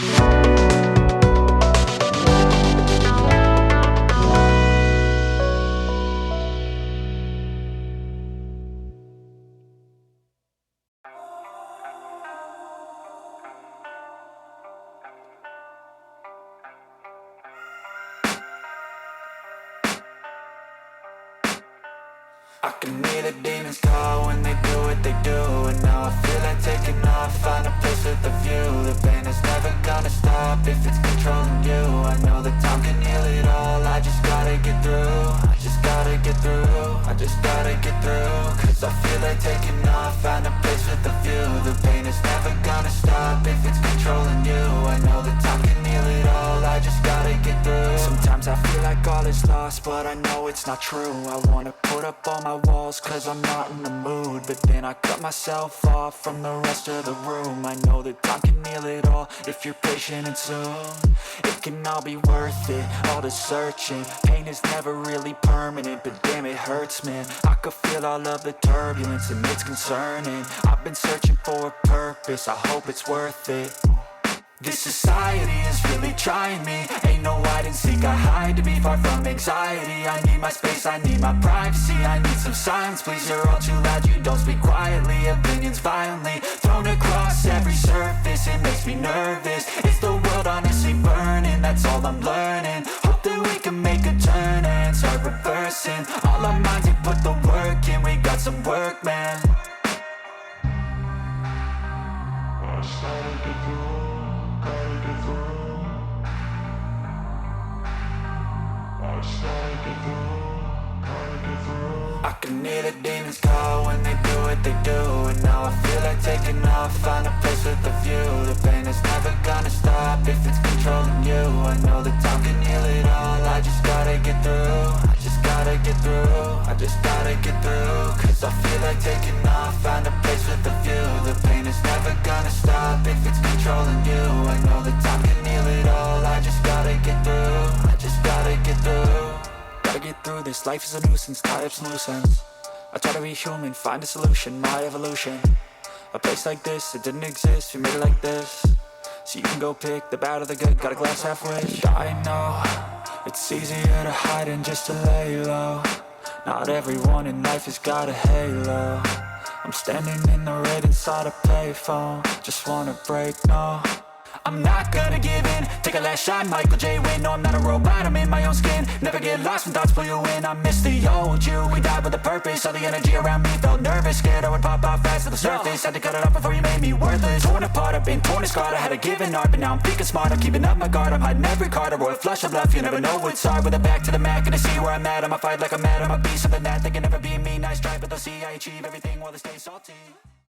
can hear the demons call when they do what they do. And now I feel like taking off, find a place with a view. The pain is never gonna stop if it's controlling you. I know that time can heal it all, I just gotta get through. I just gotta get through, I just gotta get through. Cause I feel like taking off, find a place with a view. The pain is never gonna stop if it's controlling you. I know that time can heal it all, I just gotta get through. Sometimes I feel like all is lost, but I know it's not true. I wanna put up all my walls cause I'm not in the mood, but then I cut myself off from the rest of the room. I know that time can heal it all if you're patient and soon it can all be worth it, all the searching. Pain is never really permanent, but damn it hurts, man. I could feel all of the turbulence and it's concerning. I've been searching for a purpose, I hope it's worth it. This society is really trying me. Ain't no hide and seek, I hide to be far from anxiety. I need my space, I need my privacy, I need some silence, please. You're all too loud, you don't speak quietly. Opinions violently thrown across every surface, it makes me nervous. Is the world honestly burning? That's all I'm learning. Hope that we can make a turn and start reversing. All our minds and put the work in, we got some work, man. I just gotta get through. I can hear the demons call when they do what they do. And now I feel like taking off, find a place with a view. The pain is never gonna stop if it's controlling you. I know that time can heal it all, I just gotta get through. I just gotta get through, I just gotta get through. Cause I feel like taking off, find a place with a view. The pain is never gonna stop if it's controlling you. I know that time can heal it all, I just gotta get through. I just gotta get through. Gotta get through this, life is a nuisance, tie up some loose ends. I try to be human, find a solution, my evolution. A place like this, it didn't exist, we made it like this. So you can go pick the bad or the good, got a glass halfway. I know, it's easier to hide than just to lay low. Not everyone in life has got a halo. I'm standing in the red inside a payphone, just wanna break, no. I'm not gonna give in, take a last shot, Michael J. Win. No, I'm not a robot, I'm in my own skin. Never get lost when thoughts pull you in. I miss the old you, we died with a purpose. All the energy around me felt nervous, scared I would pop out fast to the surface. Had to cut it off before you made me worthless. Torn apart, I've been torn and scarred. I had a given art, but now I'm thinking smart. I'm keeping up my guard, I'm hiding every card. A royal flush of love, you never know what's hard. With a back to the mat, gonna see where I'm at. I'ma fight like I'm mad, I'ma be something that they can never be me. Nice try, but they'll see I achieve everything while they stay salty.